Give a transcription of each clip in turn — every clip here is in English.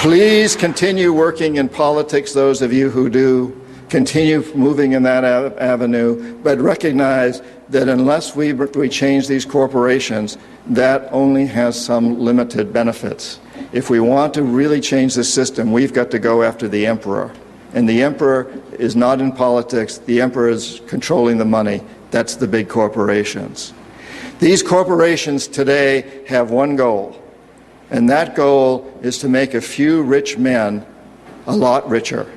Please continue working in politics, those of you who do. Continue moving in that avenue, but recognize that unless we change these corporations, that only has some limited benefits. If we want to really change the system, we've got to go after the emperor. And the emperor is not in politics. The emperor is controlling the money. That's the big corporations. These corporations today have one goal, and that goal is to make a few rich men a lot richer.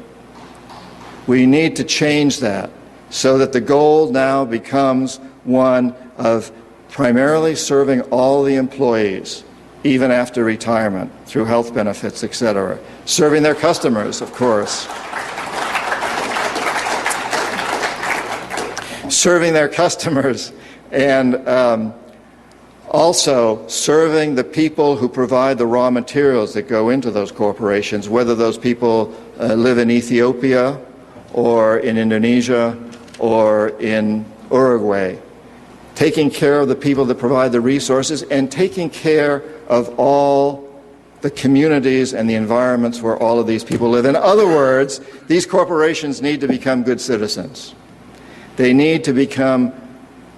We need to change that so that the goal now becomes one of primarily serving all the employees, even after retirement, through health benefits, etc. Serving their customers, of course. Serving their customers, and also serving the people who provide the raw materials that go into those corporations, whether those people live in Ethiopia or in Indonesia or in Uruguay. Taking care of the people that provide the resources and taking care of all the communities and the environments where all of these people live. In other words, these corporations need to become good citizens. They need to become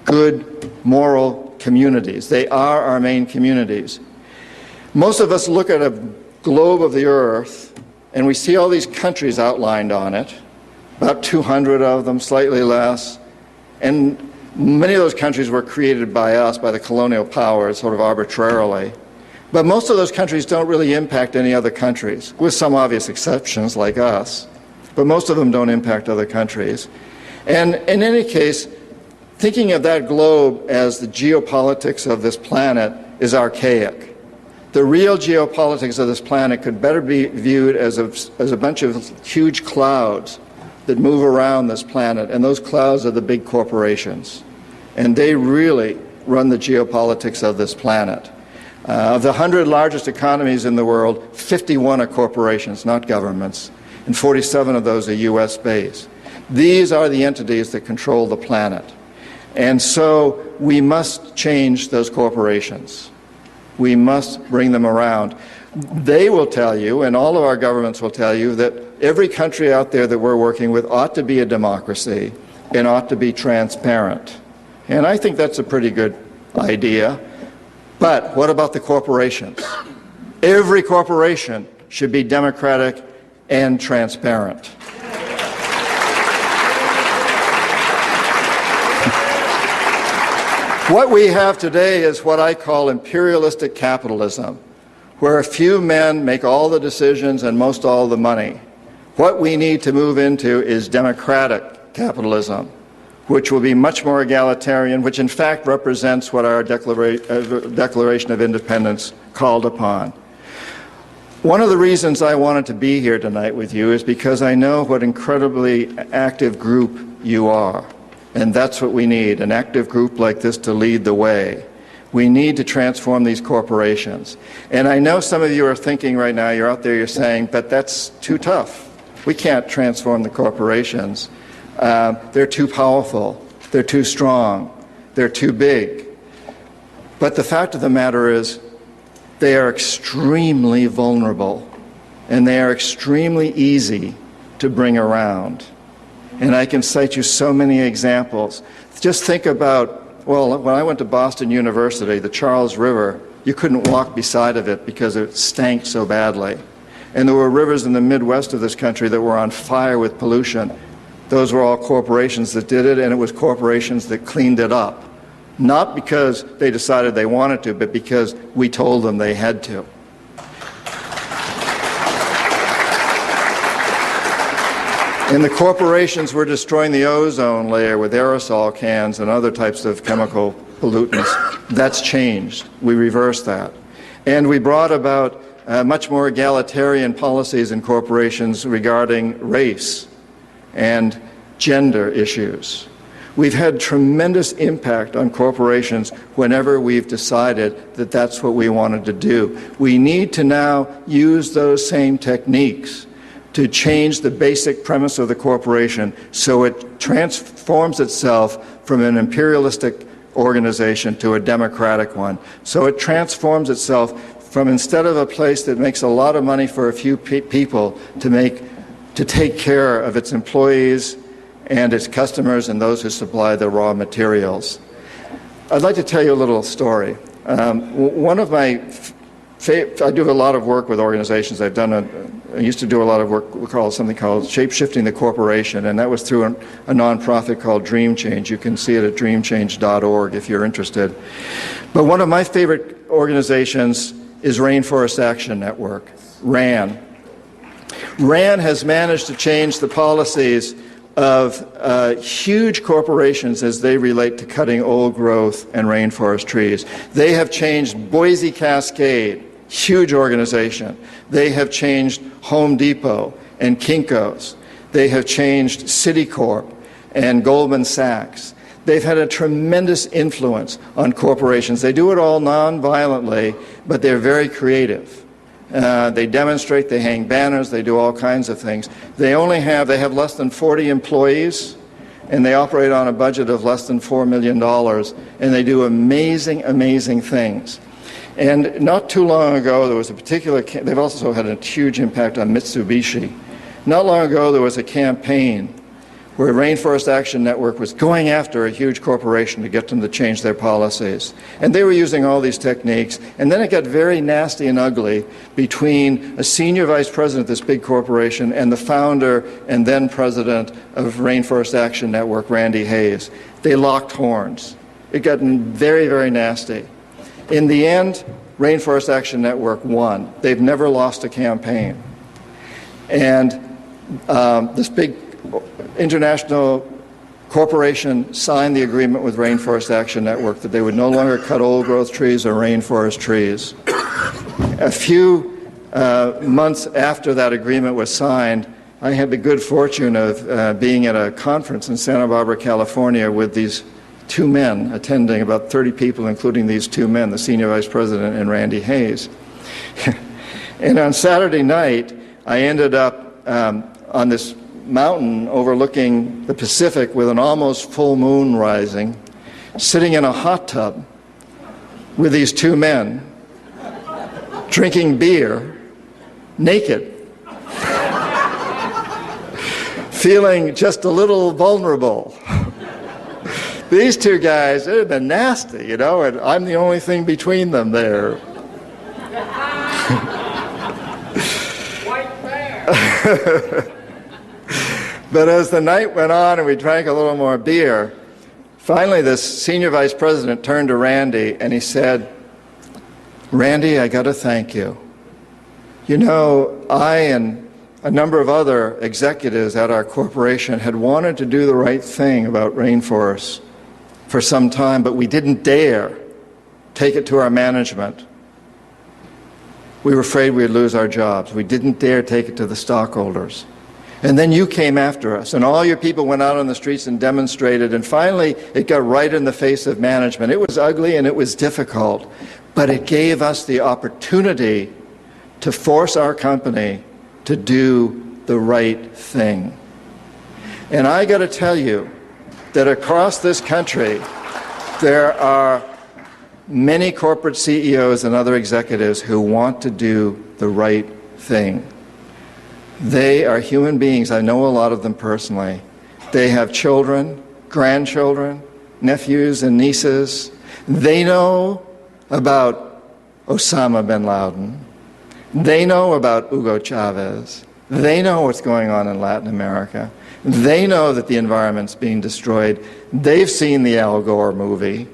good moral communities. They are our main communities. Most of us look at a globe of the earth and we see all these countries outlined on it, about 200 of them, slightly less, and many of those countries were created by us, by the colonial powers, sort of arbitrarily. But most of those countries don't really impact any other countries, with some obvious exceptions like us. But most of them don't impact other countries. And in any case, thinking of that globe as the geopolitics of this planet is archaic. The real geopolitics of this planet could better be viewed as a bunch of huge clouds that move around this planet, and those clouds are the big corporations. And they really run the geopolitics of this planet. Of the 100 largest economies in the world, 51 are corporations, not governments, and 47 of those are US based. These are the entities that control the planet. And so we must change those corporations. We must bring them around. They will tell you, and all of our governments will tell you, that every country out there that we're working with ought to be a democracy and ought to be transparent. And I think that's a pretty good idea. But what about the corporations? Every corporation should be democratic and transparent. What we have today is what I call imperialistic capitalism, where a few men make all the decisions and most all the money. What we need to move into is democratic capitalism, which will be much more egalitarian, which in fact represents what our Declaration of Independence called upon. One of the reasons I wanted to be here tonight with you is because I know what incredibly active group you are. And that's what we need, an active group like this to lead the way. We need to transform these corporations. And I know some of you are thinking right now, you're out there, you're saying, but that's too tough. We can't transform the corporations. They're too powerful. They're too strong. They're too big. But the fact of the matter is, they are extremely vulnerable. And they are extremely easy to bring around. And I can cite you so many examples. Just think about, well, when I went to Boston University, the Charles River, you couldn't walk beside of it because it stank so badly. And there were rivers in the Midwest of this country that were on fire with pollution. Those were all corporations that did it, and it was corporations that cleaned it up. Not because they decided they wanted to, but because we told them they had to. And the corporations were destroying the ozone layer with aerosol cans and other types of chemical pollutants. That's changed. We reversed that. And we brought about much more egalitarian policies in corporations regarding race and gender issues. We've had tremendous impact on corporations whenever we've decided that that's what we wanted to do. We need to now use those same techniques to change the basic premise of the corporation so it transforms itself from an imperialistic organization to a democratic one. So it transforms itself from instead of a place that makes a lot of money for a few people to take care of its employees and its customers and those who supply the raw materials. I'd like to tell you a little story. One of my I do a lot of work with organizations. I used to do a lot of work something called Shape-Shifting the Corporation, and that was through a nonprofit called Dream Change. You can see it at dreamchange.org if you're interested. But one of my favorite organizations is Rainforest Action Network, RAN. RAN has managed to change the policies of huge corporations as they relate to cutting old growth and rainforest trees. They have changed Boise Cascade, huge organization. They have changed Home Depot and Kinko's. They have changed Citicorp and Goldman Sachs. They've had a tremendous influence on corporations. They do it all non-violently, but they're very creative. They demonstrate, they hang banners, they do all kinds of things. They have less than 40 employees, and they operate on a budget of less than $4 million, and they do amazing, amazing things. And not too long ago, there was they've also had a huge impact on Mitsubishi. Not long ago, there was a campaign where Rainforest Action Network was going after a huge corporation to get them to change their policies. And they were using all these techniques, and then it got very nasty and ugly between a senior vice president of this big corporation and the founder and then president of Rainforest Action Network, Randy Hayes. They locked horns. It got very, very nasty. In the end, Rainforest Action Network won. They've never lost a campaign. And this big international corporation signed the agreement with Rainforest Action Network that they would no longer cut old growth trees or rainforest trees. A few months after that agreement was signed, I had the good fortune of being at a conference in Santa Barbara, California with these two men attending, about 30 people, including these two men, the senior vice president and Randy Hayes. And on Saturday night, I ended up on this mountain overlooking the Pacific with an almost full moon rising, sitting in a hot tub with these two men, drinking beer, naked, feeling just a little vulnerable. These two guys, they've been nasty, and I'm the only thing between them there. White bear. But as the night went on and we drank a little more beer, finally this senior vice president turned to Randy and he said, "Randy, I got to thank you. I and a number of other executives at our corporation had wanted to do the right thing about rainforests for some time, but we didn't dare take it to our management. We were afraid we'd lose our jobs. We didn't dare take it to the stockholders. And then you came after us, and all your people went out on the streets and demonstrated, and finally it got right in the face of management. It was ugly and it was difficult, but it gave us the opportunity to force our company to do the right thing." And I got to tell you that across this country, there are many corporate CEOs and other executives who want to do the right thing. They are human beings. I know a lot of them personally. They have children, grandchildren, nephews and nieces. They know about Osama bin Laden. They know about Hugo Chavez. They know what's going on in Latin America. They know that the environment's being destroyed. They've seen the Al Gore movie.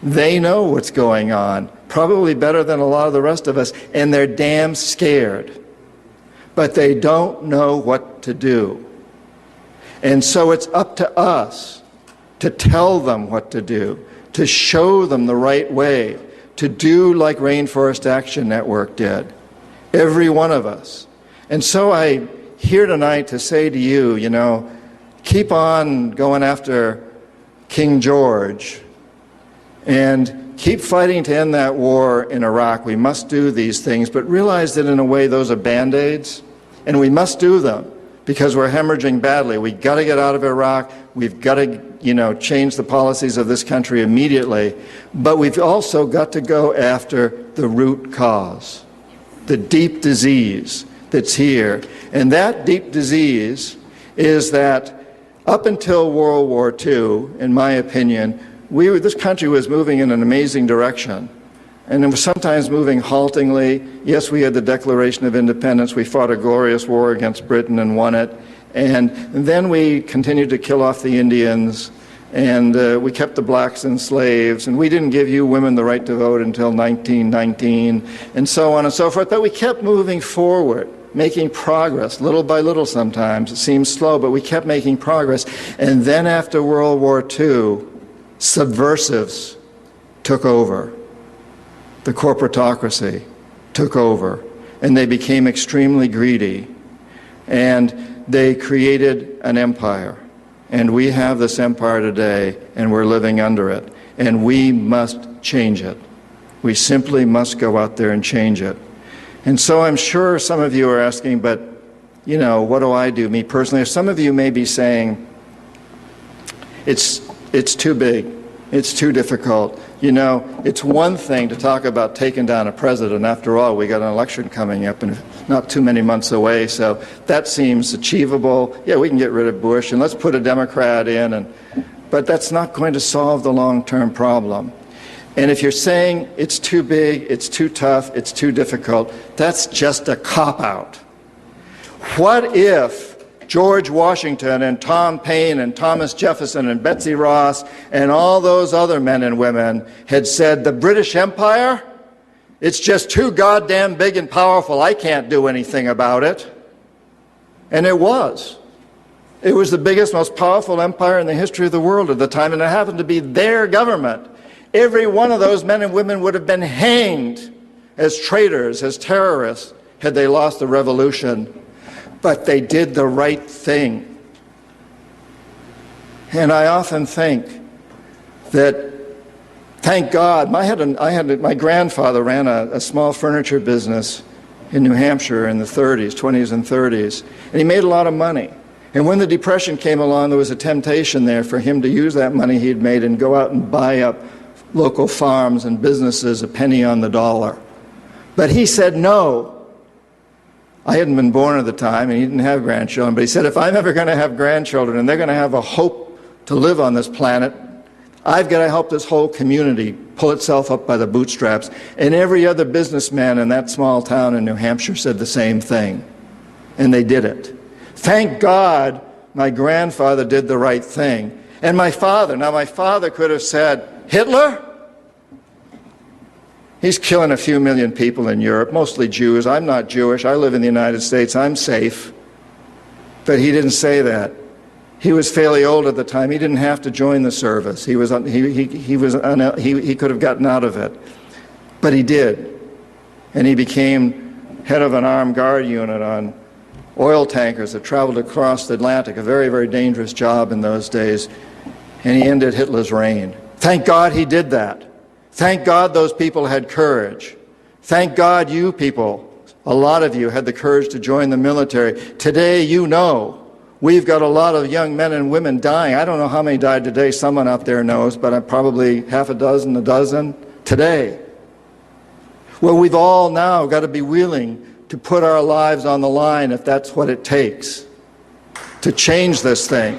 They know what's going on, probably better than a lot of the rest of us, and they're damn scared. But they don't know what to do. And so it's up to us to tell them what to do, to show them the right way, to do like Rainforest Action Network did, every one of us. And so I'm here tonight to say to you, keep on going after King George and keep fighting to end that war in Iraq. We must do these things, but realize that in a way those are Band-Aids, and we must do them because we're hemorrhaging badly. We got to get out of Iraq. We've got to, change the policies of this country immediately. But we've also got to go after the root cause, the deep disease that's here. And that deep disease is that up until World War II, in my opinion, this country was moving in an amazing direction. And it was sometimes moving haltingly. Yes, we had the Declaration of Independence. We fought a glorious war against Britain and won it. And then we continued to kill off the Indians, and we kept the blacks and slaves, and we didn't give you women the right to vote until 1919, and so on and so forth. But we kept moving forward, making progress, little by little sometimes. It seems slow, but we kept making progress. And then after World War II, subversives took over. The corporatocracy took over, and they became extremely greedy, and they created an empire. And we have this empire today, and we're living under it, and we must change it. We simply must go out there and change it. And so I'm sure some of you are asking, but, what do I do, me personally? Some of you may be saying, it's too big, it's too difficult. It's one thing to talk about taking down a president. After all, we got an election coming up and not too many months away, so that seems achievable. Yeah, we can get rid of Bush and let's put a Democrat in, but that's not going to solve the long-term problem. And if you're saying it's too big, it's too tough, it's too difficult, that's just a cop-out. What if George Washington and Tom Paine and Thomas Jefferson and Betsy Ross and all those other men and women had said, the British Empire, it's just too goddamn big and powerful, I can't do anything about it. And it was. It was the biggest, most powerful empire in the history of the world at the time, and it happened to be their government. Every one of those men and women would have been hanged as traitors, as terrorists, had they lost the revolution. But they did the right thing. And I often think that, thank God, my grandfather ran a small furniture business in New Hampshire in the 20s and 30s, and he made a lot of money. And when the Depression came along, there was a temptation there for him to use that money he'd made and go out and buy up local farms and businesses a penny on the dollar. But he said no. I hadn't been born at the time, and he didn't have grandchildren, but he said, if I'm ever going to have grandchildren and they're going to have a hope to live on this planet, I've got to help this whole community pull itself up by the bootstraps. And every other businessman in that small town in New Hampshire said the same thing. And they did it. Thank God my grandfather did the right thing. And my father could have said, Hitler? He's killing a few million people in Europe, mostly Jews. I'm not Jewish. I live in the United States. I'm safe. But he didn't say that. He was fairly old at the time. He didn't have to join the service. He could have gotten out of it. But he did. And he became head of an armed guard unit on oil tankers that traveled across the Atlantic, a very, very dangerous job in those days. And he ended Hitler's reign. Thank God he did that. Thank God those people had courage. Thank God you people, a lot of you, had the courage to join the military. Today, we've got a lot of young men and women dying. I don't know how many died today. Someone out there knows, but probably half a dozen today. Well, we've all now got to be willing to put our lives on the line if that's what it takes to change this thing.